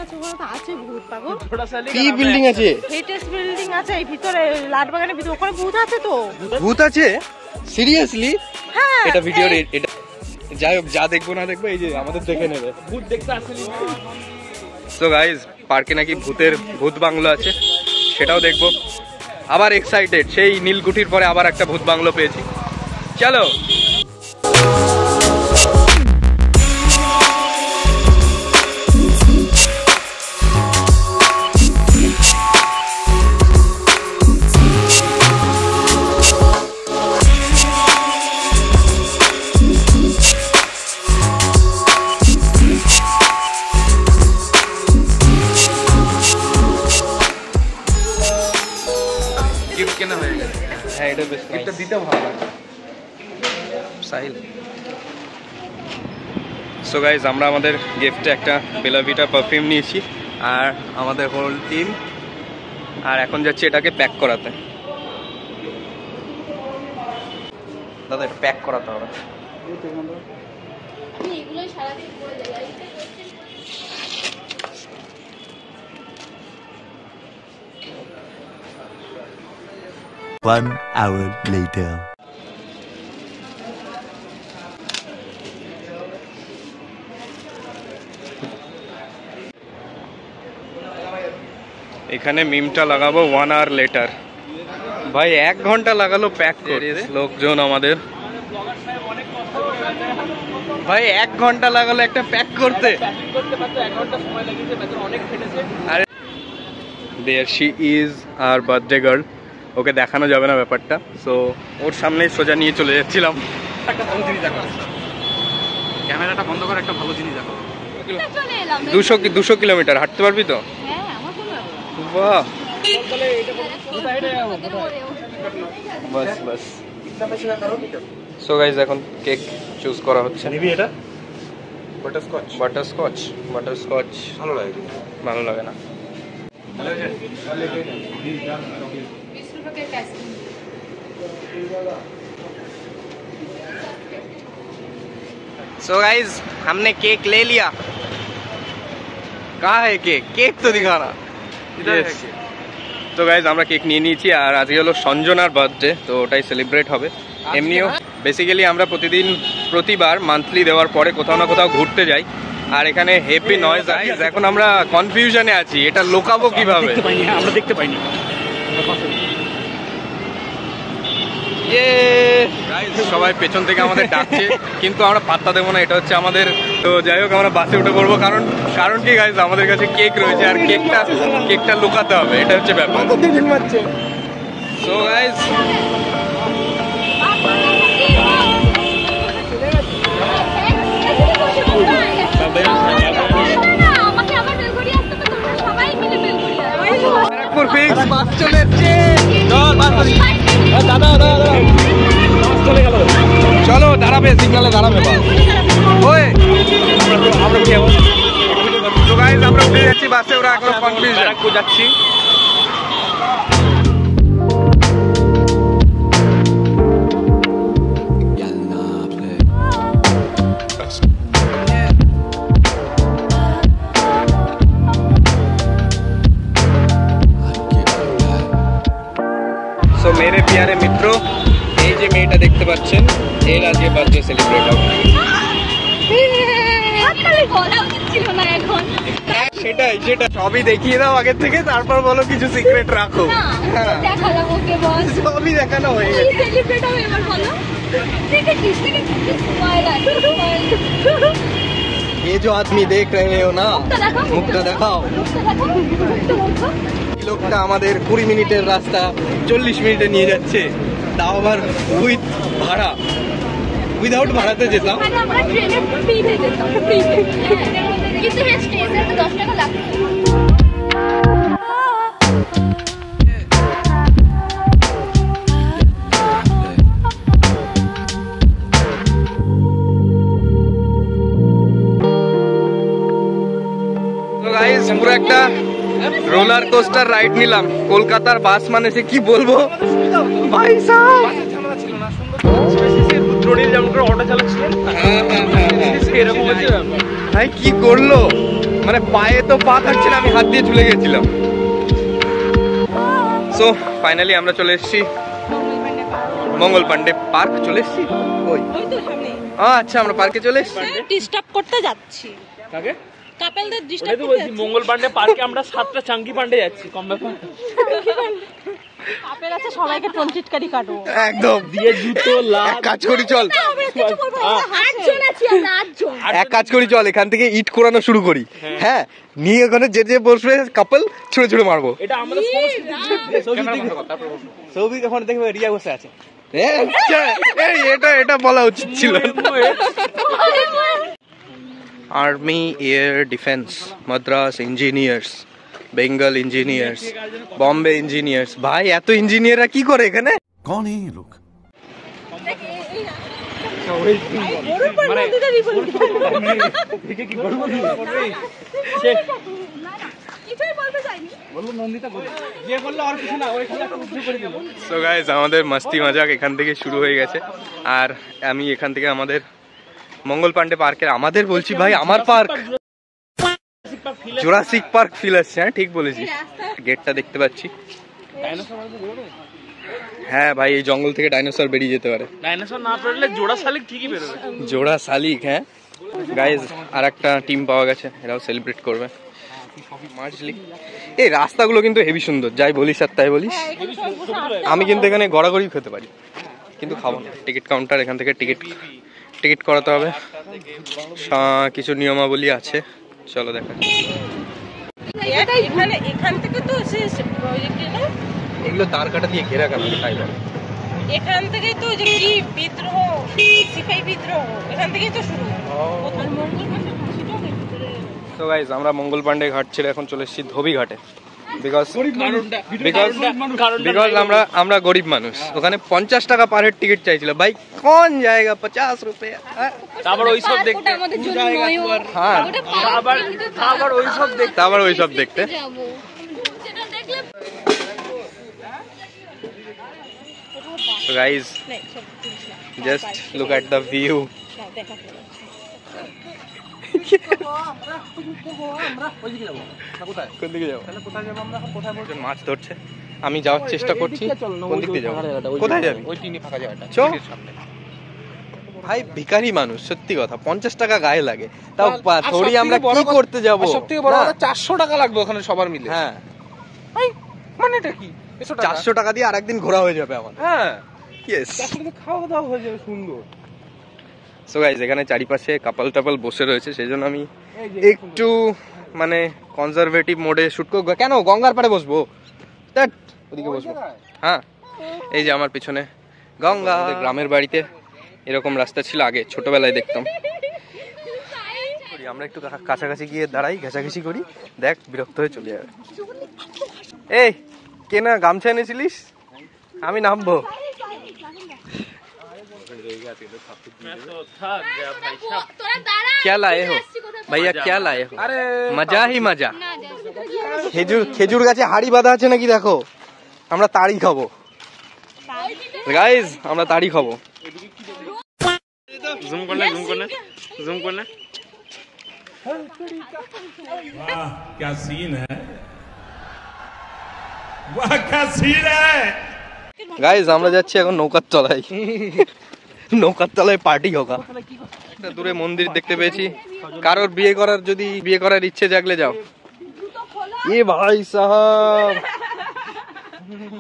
আছে, ওখানে তো আছে ভূত পাগল। কি বিল্ডিং আছে? হেরিটেজ বিল্ডিং আছে এই ভিতরে, লালবাগানের ভিতরে, ওখানে ভূত আছে তো। ভূত আছে? সিরিয়াসলি? হ্যাঁ। এটা ভিডিওর এটা যাই হোক, যা দেখবো না দেখবো এই যে আমাদের দেখে নেবে। ভূত দেখতে আসেনি। সো গাইস, পার্কে নাকি ভূত বাংলো আছে, সেটাও দেখবো। আবার এক্সাইটেড, সেই নীলকুঠির পরে আবার একটা ভূত বাংলো পেয়েছি। চলো। হ্যাঁ, এটা বেশ গিফটটা দিতে ভালো লাগে সাহিল। সো গাইজ, আমরা আমাদের গিফটে একটা বেলা ভিটা পারফিউম নিয়েছি আর আমাদের হোল টিম, আর এখন যাচ্ছি এটাকে প্যাক করাতে। দাদা, এটা প্যাক করাতে হবে। One hour later. এখানে মিমটা লাগাবো 1 hour later। ভাই 1 ঘন্টা লাগালো প্যাক করতে লোকজন আমাদের। ভাই 1 ঘন্টা লাগালো একটা প্যাক করতে। আরে there she is, our birthday girl। ওকে দেখানো যাবে না ব্যাপারটা, সো ওর সামনেই সোজা নিয়ে চলে যাচ্ছিলাম। একটা ভালো জিনিস দেখো, ক্যামেরাটা বন্ধ করে একটা ভালো জিনিস দেখো। 200 কিলোমিটার হাঁটতে পারবি তো? বাহ, বাস বাস। সো গাইজ, এখন কেক চুজ করা হচ্ছে। নিবি এটা? বাটারস্কচ। বাটারস্কচ? বাটারস্কচ ভালো লাগে? ভালো লাগে না। सो गाइज, हमने केक ले लिया। कहाँ है केक? केक तो दिखाना। তো গাইজ, আমরা কেক নিয়ে নিয়েছি আর আজকে হলো সঞ্জনার বার্থডে, তো ওটাই সেলিব্রেট হবে। এমনিও বেসিক্যালি আমরা প্রতিবার মান্থলি দেওয়ার পরে কোথাও না কোথাও ঘুরতে যাই, আর এখানে হ্যাপি নয়েজ। এখন আমরা কনফিউশনে আছি, এটা লোকাবো কিভাবে? আমরা দেখতে পাইনি। সবাই পেছন থেকে আমাদের ডাকছে, কিন্তু আমরা পাত্তা দেবো না, এটা হচ্ছে আমাদের। তো যাই হোক, আমরা বাসে উঠে পড়বো, কারণ কি গাইজ, আমাদের কাছে কেক রয়েছে আর কেকটা লুকাতে হবে, এটা হচ্ছে ব্যাপার। সো গাইজ, বাস চলে এসছে। চলো, দাঁড়াবে, সিগনালে দাঁড়াবে। আমরা উঠে যাচ্ছি বাসে, ওরা এখন কনফিউজ যাচ্ছি। তো মেরে প্যারে মিত্র, এই যে মেয়েটা দেখতে পাচ্ছেন, এর আজকে বার্থডে সেলিব্রেট হবে। সেটা সবই দেখিয়ে দাও আগে থেকে, তারপর বলো কিছু সিক্রেট রাখো। সবই দেখানো হয়ে গেছে। ये जो आदमी देख रहे हो ना, মুখটা দেখাও। লোকটা আমাদের 20 মিনিটের রাস্তা 40 মিনিটে নিয়ে যাচ্ছে, তাও আবার উইথ ভাড়া। উইদাউট ভাড়াতে যেতাম। পুরো একটা রোলার কোস্টার রাইড নিলাম। কলকাতার বাস মানে সে কি বলবো ভাই সাহেব, ভাই কি করলো মানে পায়ে তো পা থাকছে না, আমি হাত দিয়ে ঝুলে গেছিলাম। সো ফাইনালি আমরা চলে এসেছি মঙ্গল পান্ডে পার্ক। চলে এসেছি ওই আচ্ছা, আমরা পার্কে চলে এসেছি। ডিস্টার্ব করতে যাচ্ছি কাকে? কাপেলদের ওটাই ডিস্টার্ব তো করতে বলছি, মঙ্গল পান্ডে পার্কে আমরা 7টা চাঙ্কি পান্ডে যাচ্ছি, কম ব্যাপার। কাপেল আছে, সবাইকে টোনচিটকারি কাটবো একদম দিয়ে জুতো লাল। এক কাজ করি চল, আটজন আছি আমরা, আটজন। এক কাজ করি চল, এখান থেকে ইট কোরানো শুরু করি। হ্যাঁ, নিয়ে ওখানে যে যে বসবে কাপল ছুড়ে ছুড়ে মারবো। এটা আমাদের সৌভিক এখন দেখবে রিয়া বসে আছে। এটা বলা উচিত ছিল। Army, air defence, Madras engineers, Bengal engineers, Bombay engineers. ভাই এত ইঞ্জিনিয়াররা কি করে এখানে? कौन है ये लोग? সো গাইস, আমাদের মাস্তি মজাক এখান থেকে শুরু হয়ে গেছে। আর আমি এখান থেকে আমাদের মঙ্গল পান্ডে পার্কের, আমাদের বলছি ভাই, আমার পার্ক, জুরাসিক পার্ক ফিল আসছে। হ্যাঁ ঠিক বলেছিস। গেটটা দেখতে পাচ্ছি। হ্যাঁ ভাই, এই জঙ্গল থেকে ডাইনোসর বেরিয়ে যেতে পারে। ডাইনোসর না পড়লে জোড়া শালিক ঠিকই বেরোবে। জোড়া শালিক। হ্যাঁ গাইজ, আর একটা টিম পাওয়া গেছে, এরাও সেলিব্রেট করবে। এই রাস্তাগুলো কিন্তু হেভি সুন্দর, যাই বলিস আর তাই বলিস। আমি কিন্তু এখানে গড়াগড়ি খেতে পারি, কিন্তু খাবো না। টিকিট কাউন্টার, এখান থেকে টিকিট করাতে হবে। কিছু নিয়মাবলী আছে, চলো দেখা। এখান থেকে তো এগুলো তার কাটা দিয়ে ঘেরা কেন? এখান থেকেই তো যে কি বিদ্রোহ, সিপাহী বিদ্রোহ, এখান থেকেই তো শুরু। তো গাইজ, আমরা মঙ্গল পান্ডে ঘাট ছেড়ে এখন চলে এসেছি ধোবি ঘাটে। বিকজ আমরা গরিব মানুষ। ওখানে 50 টাকা পার হেড টিকিট চাইছিল। ভাই কোন জায়গা 50 রুপিয়া? তারপর ওইসব দেখতে, হ্যাঁ আবার ওইসব দেখতে। So guys, just look at the view. কোন দিকে যাবো? মাছ ধরছে, আমি যাওয়ার চেষ্টা করছি। কোন দিকে যাবো? কোথায় যাবি? ওই টিনি ফাঁকা জায়গাটা সামনে। ভাই ভিখারি মানুষ, সত্যি কথা। 50 টাকা গায়ে লাগে, তাও থোড়ি আমরা কি করতে যাবো? সবথেকে বড় কথা 400 টাকা লাগবে ওখানে সবার মিলে। হ্যাঁ, মানেটা কি? 400 টাকা দিয়ে আরেকদিন ঘোরা হয়ে যাবে আমার। হ্যাঁ, ইয়েস, খাওয়া দাওয়া হয়ে যাবে সুন্দর। সো গাইস, এখানে চারিপাশে কাপল টাপল বসে রয়েছে, সেই জন্য আমি একটু মানে কনজারভেটিভ মোডে শুট করবো। কেন গঙ্গার পাড়ে বসবো? ওদিকে বসবো। হ্যাঁ, এই যে আমার পিছনে গঙ্গা। গ্রামের বাড়িতে এরকম রাস্তা ছিল আগে, ছোটবেলায় দেখতাম। আমরা একটু কাছাকাছি গিয়ে দাঁড়াই, ঘেঁষাঘেঁষি করি, দেখ বিরক্ত হয়ে চলে যাবে। এই কে না গামছা এনেছিলিস? আমি নামবো। क्या लाए हो भैया, क्या लाए हो? मजा ही मजा। খেজুর গাছে হাড়ি বাঁধা আছে নাকি দেখো, আমরা তাড়ি খাবো গাইজ, আমরা তাড়ি খাবো। জুম করনা। वाह क्या सीन है, वाह क्या सीन है। গাইজ, আমরা যাচ্ছি এখন নৌকার তলায়। নৌকার তলায় পার্টি হোকা। একটা দূরে মন্দির দেখতে পেয়েছি, কারোর বিয়ে করার ইচ্ছে জাগলে যাও। এ ভাই সাহাব,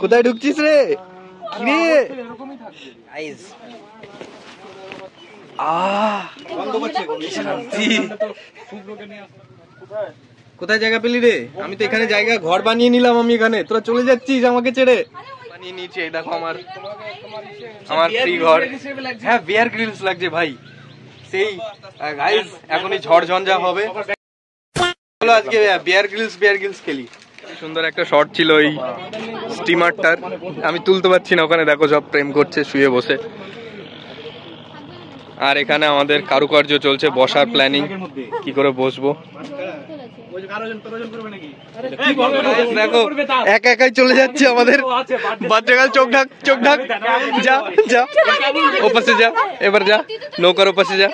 কোথায় ঢুকছিস রে? কিরে গাইজ, শান্তি। কোথায় জায়গা পেলি রে? আমি তো এখানে জায়গা, ঘর বানিয়ে নিলাম আমি এখানে, তোরা চলে যাচ্ছিস আমাকে ছেড়ে। বানিয়ে নিয়েছি, এই দেখো আমার ফ্রি ঘর। হ্যাঁ, বিয়ার গ্রিলস লাগছে ভাই, সেই গাইস এখনই ঝড় ঝঞ্ঝা হবে। চলো আজকে বিয়ার গ্রিলস খেলি। সুন্দর একটা শট ছিল এই স্টিমারটার, আমি তুলতে পারছি না। ওখানে দেখো সব প্রেম করছে শুয়ে বসে। আর এখানে আমাদের কারুকার্য চলছে, বসার প্ল্যানিং, কি করে বসবো। দেখো একা একাই চলে যাচ্ছে আমাদের বাচ্চাকাল। চোখ ঢাক, যা ওপাশে যা, এবার যা নৌকার ওপাশে যা।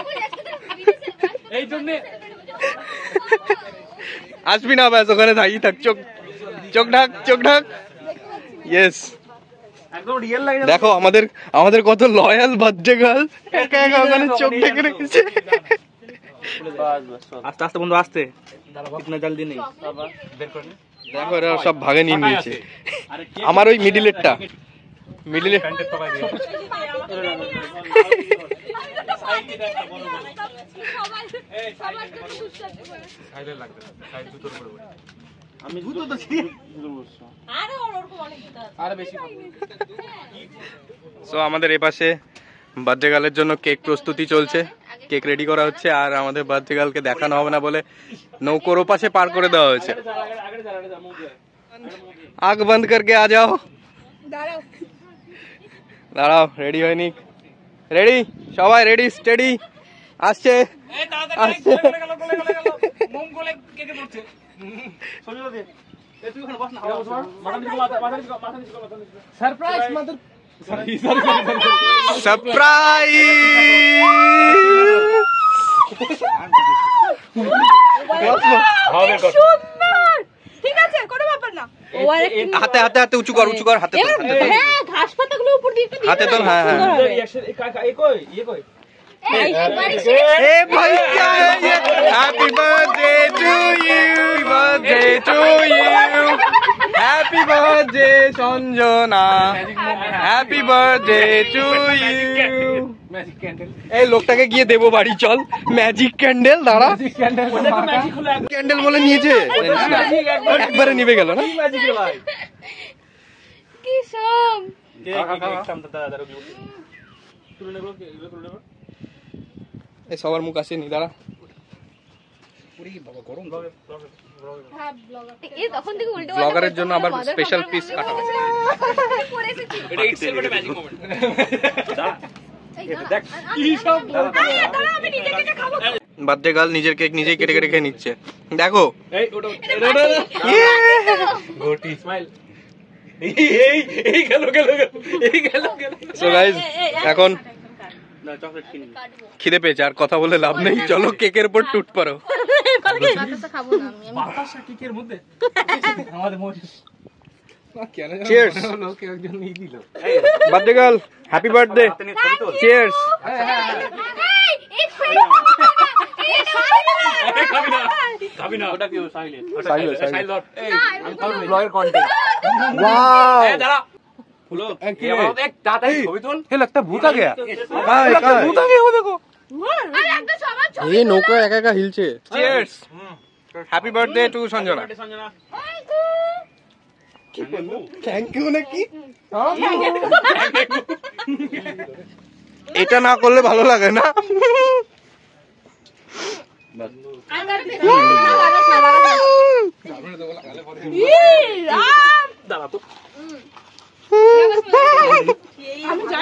আসবি না ব্যাস ওখানে থাকি থাক চোখ চোখ ঢাক চোখ ঢাক ইয়েস দেখো আমাদের কত লয়াল বার্থডে গার্ল একা একা ওখানে চোখ ঢেকে রেখেছে আস্তে আস্তে বন্ধু আস্তে কিতনা জলদি নেই দেখো এরা সব ভাগে নিয়ে নিয়েছে আমার ওই মিডিলেরটা মিডিলে সো আমাদের এপাশে বার্থডে গার্লের জন্য কেক প্রস্তুতি চলছে কেক রেডি করা হচ্ছে আর আমাদের বার্থডে গার্লকে দেখানো হবে না বলে নৌকোর ওপাশে পার করে দেওয়া হয়েছে আগ বন্ধ করকে আ যাও দাঁড়াও রেডি হয়নি রেডি সবাই রেডি স্টেডি আসছে আসছে সারপ্রাইজ মাদার ঠিক আছে কোনো ব্যাপার না হাতে হাতে হাতে উঁচু কর হাতে হ্যাঁ ঘাস পাতাগুলো উপর দিয়ে একটু হাতে তোল হ্যাঁ হ্যাঁ ए भैया happy birthday to you birthday to you happy birthday Sanjana happy birthday to you এই লোকটাকে গিয়ে দেবো বাড়ি চল ম্যাজিক ক্যান্ডেল দাঁড়া ক্যান্ডেল বলে নিয়েছে একবারে নিভে গেল না কি সব এই সবার মুখ আসেনি দাঁড়া ব্লগারের জন্য আবার স্পেশাল পিস কাটা বার্থডে গার্ল নিজের কেক নিজেই কেটে কেটে খেয়ে নিচ্ছে দেখো এখন খিদে পেয়েছে আর কথা বলে লাভ নেই চলো কেকের উপর টুট পারো cheers birthday girl happy birthday cheers এই নৌকা একা একা হিলছে cheers happy birthday to Sanjana thank you নাকি এটা না করলে ভালো লাগে না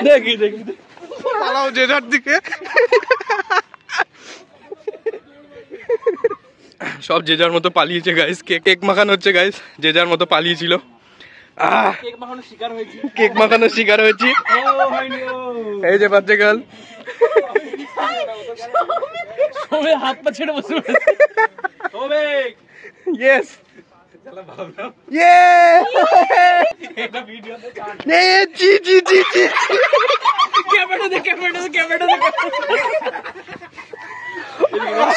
দেখি দেখি পালাও যে যার দিকে সব যে যার মতো পালিয়েছে গাইস কেক মাখানো হচ্ছে গাইস যে যার মতো পালিয়েছিল কেক মাখানোর শিকার হয়েছি এই যে বাচ্চা গার্ল হাত পা ছেড়ে বসে ইয়েস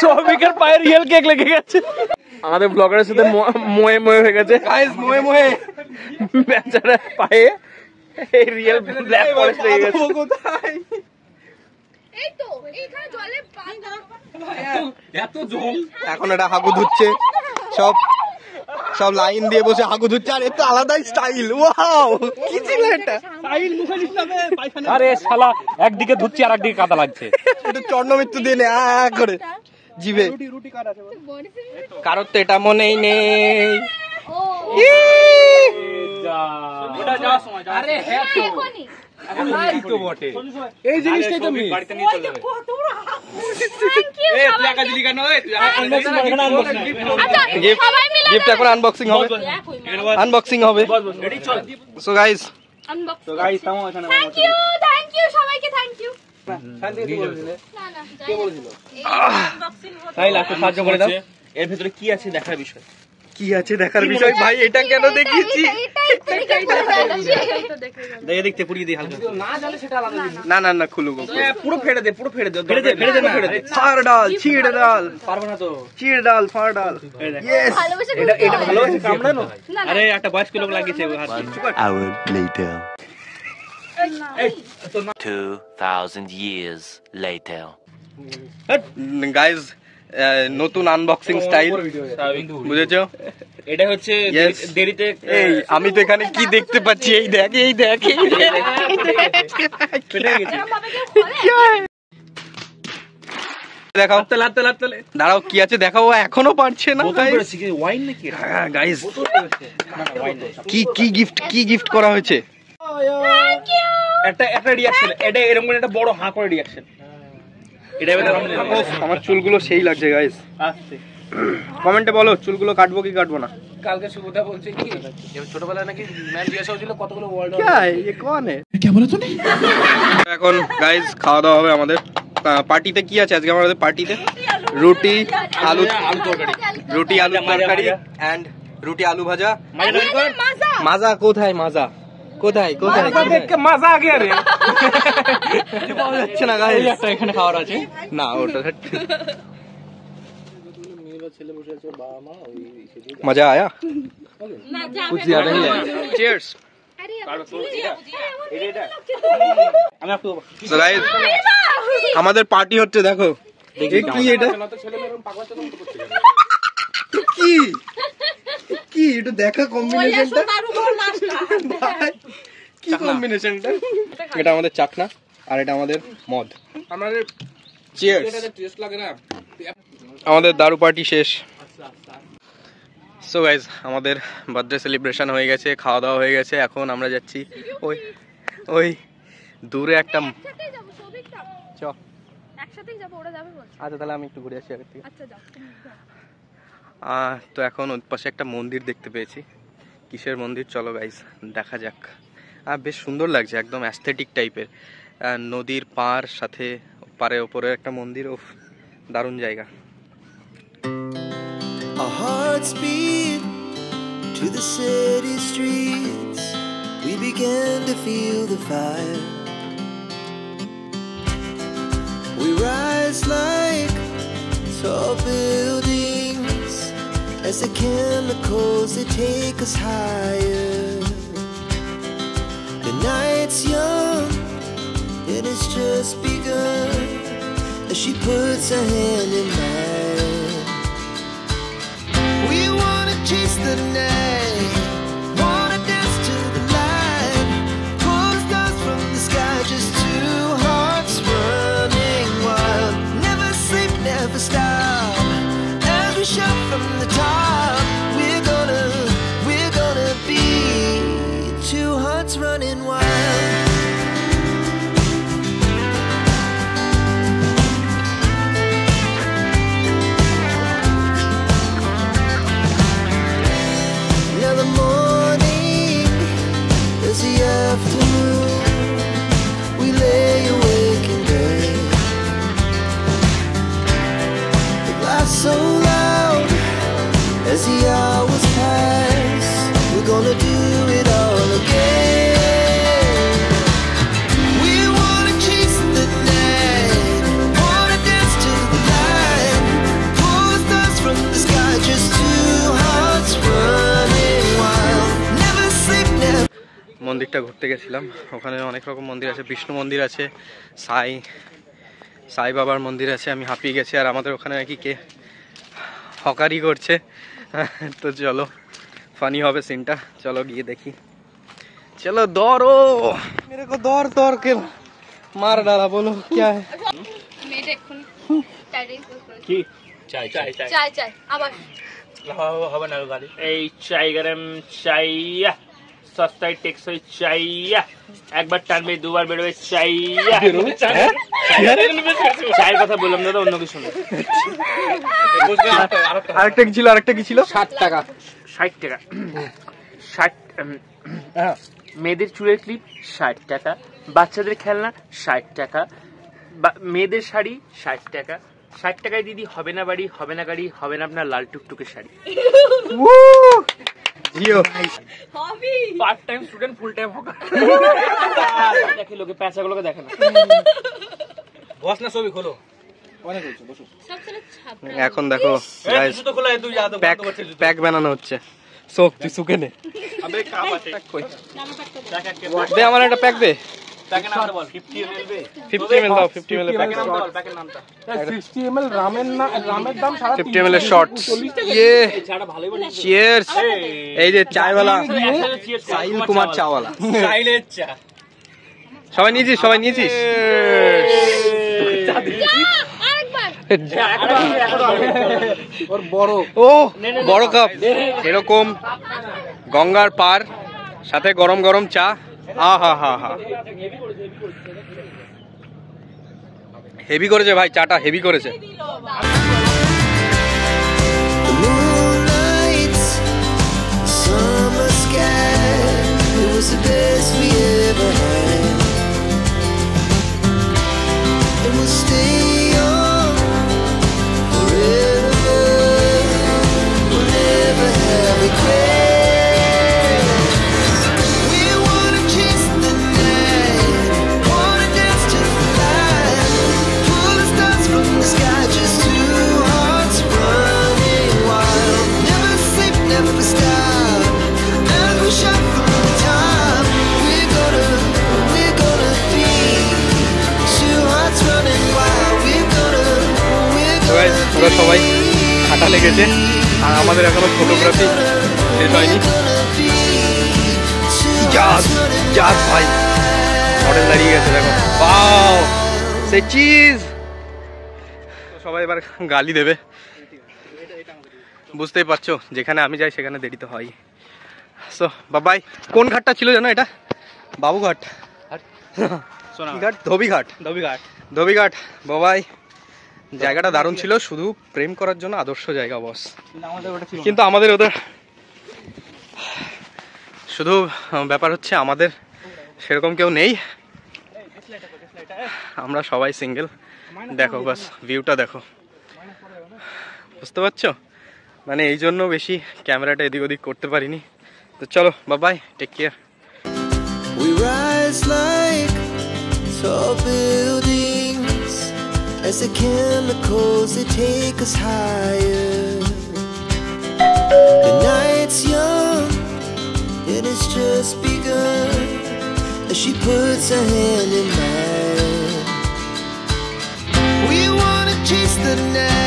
সৌভিকের পায়ে রিয়েল কেক লেগে গেছে আমাদের ব্লগারের সাথে মোয়ে মোয়ে হয়ে গেছে মোয়ে মোয়ে বেচারা পায়ে এই রিয়েল ব্ল্যাক পলিশ লেগে গেছে কোথায় এই তো এইখানে জলে এত জল এখন এটা হাগু ধুচ্ছে সব সব লাইন দিয়ে বসে হাগু ধুচ্ছে আর এত আলাদাই স্টাইল ওয়াও কি ছিল এটা স্টাইল মুখে দিছলাবে পায়খানা আরে শালা একদিকে ধুচ্ছি আর একদিকে কাদা লাগছে একটু চর্ণমৃত্যু দিয়ে নে করে জিভে রুটি কার আছে কারোর তো এটা মনেই নেই ওটা যাওয়ার সময় আরে হ্যাঁ তো এই তো বটে এই জিনিসটাই তো মিস বাড়িতে নিয়ে চলে যাবে এই তুই একা দিলি কেন আনবক্সিং গিফট এখন আনবক্সিং হবে আনবক্সিং হবে রেডি চল সো গাইস আনবক্স তো গাইস থামো এখানে থ্যাংক ইউ সবাইকে থ্যাংক ইউ শান্তি দিয়ে বলছিলে না না কে বলছিল তাই লাস্টে সাহায্য করে দাও এর ভেতরে কি আছে দেখার বিষয়। কি আছে দেখার বিষয় ভাই, এটা কেন দেখিয়েছি? দেখতে পুড়িয়ে দিই হালকা। না জানলে সেটা আলাদা জিনিস। না না না, খুলু গো, পুরো ফেড়ে দে, পুরো ফেড়ে দে, ফেড়ে দে না। ফাড় ডাল, ছিড় ডাল, পারবো না তো। ছিড় ডাল, ফাড় ডাল। ইয়েস, এটা ভালো আছে কামড়ানো। আরে একটা বয়স্ক লোক লাগিয়েছে হাত। 1 hour later. এই তো না 2000 years later. গাইজ, নতুন আনবক্সিং স্টাইল, বুঝেছো? এটা হচ্ছে Yes. দেরিতে। এই আমি তো এখানে কি দেখতে পাচ্ছি, এই দেখ, এই দেখ, এই দেখ। দেখাও, দাঁড়াও, কি আছে দেখাও, এখনো পারছে না। ওয়াইন নাকি? গাইজ, কি গিফট করা হয়েছে? একটা রিঅ্যাকশন, এটা এরকম করে একটা বড় হাঁ করে রিঅ্যাকশন। এটা আমার চুলগুলো সেই লাগছে গাইজ, আসছে। কমেন্টে বলো চুলগুলো কাটবো কি কাটবো না। কালকে সুবিধা বলছে কি ছোটবেলায় নাকি ম্যাম জিজ্ঞাসা হয়েছিল কতগুলো ওয়ার্ল্ড এখন গাইজ খাওয়া দাওয়া হবে আমাদের। পার্টিতে কি আছে আজকে আমাদের পার্টিতে? রুটি আলু তরকারি এন্ড রুটি আলু ভাজা। মাজা কোথায়? মাজা কোথায়? মজা আগে আরে পাওয়া যাচ্ছে না গাইজ। একটা এখানে খাওয়ার আছে না, ওটা मजा आया? कुछ ज्यादा ही है। Cheers. So guys, আমাদের পার্টি হচ্ছে, দেখো কি এটা, কি এটা দেখা কম্বিনেশনটা, কি কম্বিনেশনটা। এটা আমাদের চাকনা আর এটা আমাদের মদ। আমাদের চিয়ার্স। আমাদের দারু পার্টি শেষ। সো গাইজ, আমাদের বার্থডে সেলিব্রেশন হয়ে গেছে, খাওয়া দাওয়া হয়ে গেছে। এখন আমরা যাচ্ছি ওই দূরে একটা, আচ্ছা তাহলে আমি একটু ঘুরে আসি আগের থেকে। তো এখন ওর পাশে একটা মন্দির দেখতে পেয়েছি। কিসের মন্দির চলো গাইজ দেখা যাক। বেশ সুন্দর লাগছে, একদম অ্যাস্থেটিক টাইপের, নদীর পার সাথে পারে ওপরে একটা মন্দির। ও দারুণ জায়গা। Our hearts beat to the city streets. We began to feel the fire. We rise like tall buildings as the chemicals they take us higher. The night's young and it's just begun as she puts her hand in mine. We wanna chase the night, wanna dance to the light, pull stars from the sky, just two hearts running wild. Never sleep, never stop, as we shout from the top. We're gonna be two hearts running wild. Afternoon, we lay awake in bed. The glass so loud as the hours pass. We're gonna do it all again. We wanna chase the night, wanna dance to the light, pull stars from the sky, just two hearts running wild. Never sleep, never. মন্দিরটা ঘুরতে গেছিলাম, ওখানে অনেক রকম মন্দির আছে, বিষ্ণু মন্দির আছে, সাই বাবার মন্দির আছে। আমি হাঁপিয়ে গেছি, আর আমাদের ওখানে নাকি কে হকারি করছে। তো চলো, ফানি হবে সিনটা, চলো গিয়ে দেখি। চলো দৌড়ো, মেরে কো দৌড় के मार डाला। बोलो क्या है? কি চাই আবার হবে না গাড়ি। এই চাই গরম চাইয়া, সস্তায় টেকসই চাইয়া, একবার টানবে দুবার বেরোবে চাইয়া। চায়ের কথা বললাম দাদা, অন্য কিছু না। আরেকটা কি ছিল 60 টাকা 60 মেয়েদের চুলের ক্লিপ 60 টাকা, বাচ্চাদের খেলনা 60 টাকা, মেয়েদের শাড়ি 60 টাকা, 60 টাকায় দিদি হবে না বাড়ি, হবে না গাড়ি, হবে না আপনার লাল টুকটুকে sari. Jio part time student, full time হোক। দেখে লোকে প্যাঁচাগুলোকে দেখে না। বস না ছবি খোলো। এখন দেখো গাইস প্যাক বানানো হচ্ছে। সোক তুই সুকে নে। দে আমার একটা প্যাক দে। 50 ml দাও, 50 ml প্যাক। 60 ml রামের দাম 50 ml এর শর্টস। ইয়ে চিয়ার্স। এই যে চায়ওয়ালা সাহিল কুমার চাওয়ালা। সাইলের চা। সবাই নিয়েছিস? ও বড় কাপ, এরকম গঙ্গার পার, সাথে গরম গরম চা। আহা, হেভি করেছে ভাই, চাটা হেভি করেছে। The moonlights, summer sky, it was the best we ever had. And we'll stay young forever. We'll never have regrets. We wanna chase the night, wanna dance to the light, pull the stars from the sky, just two hearts running wild. Never sleep, never stop, as we shine through the time. We're gonna be two hearts running wild. We're gonna ওরা সবাই হাঁটা লেগেছে, আর আমাদের এখনো photography শেষ হয়নি। জাজ ভাই মডেল দাঁড়িয়ে গেছে, দেখো বাও সে চিজ। সবাই এবার গালি দেবে, বুঝতেই পারছো, যেখানে আমি যাই সেখানে দেরি তো হয়। সো বাবাই। কোন ঘাটটা ছিল জানো? এটা বাবুঘাট, ধোবিঘাট। বাবাই জায়গাটা দারুণ ছিল, শুধু প্রেম করার জন্য আদর্শ জায়গা বস। কিন্তু আমাদের ওদের শুধু ব্যাপার হচ্ছে আমাদের সেরকম কেউ নেই, আমরা সবাই সিঙ্গেল। দেখো বাস ভিউটা দেখো, বুঝতে পারছো? মানে এই জন্য বেশি ক্যামেরাটা এদিক ওদিক করতে পারিনি। তো চলো Babai, take care. We rise like tall buildings as the chemicals they take us higher. The night's young and it's just begun as she puts her hand in mine. We wanna chase the night.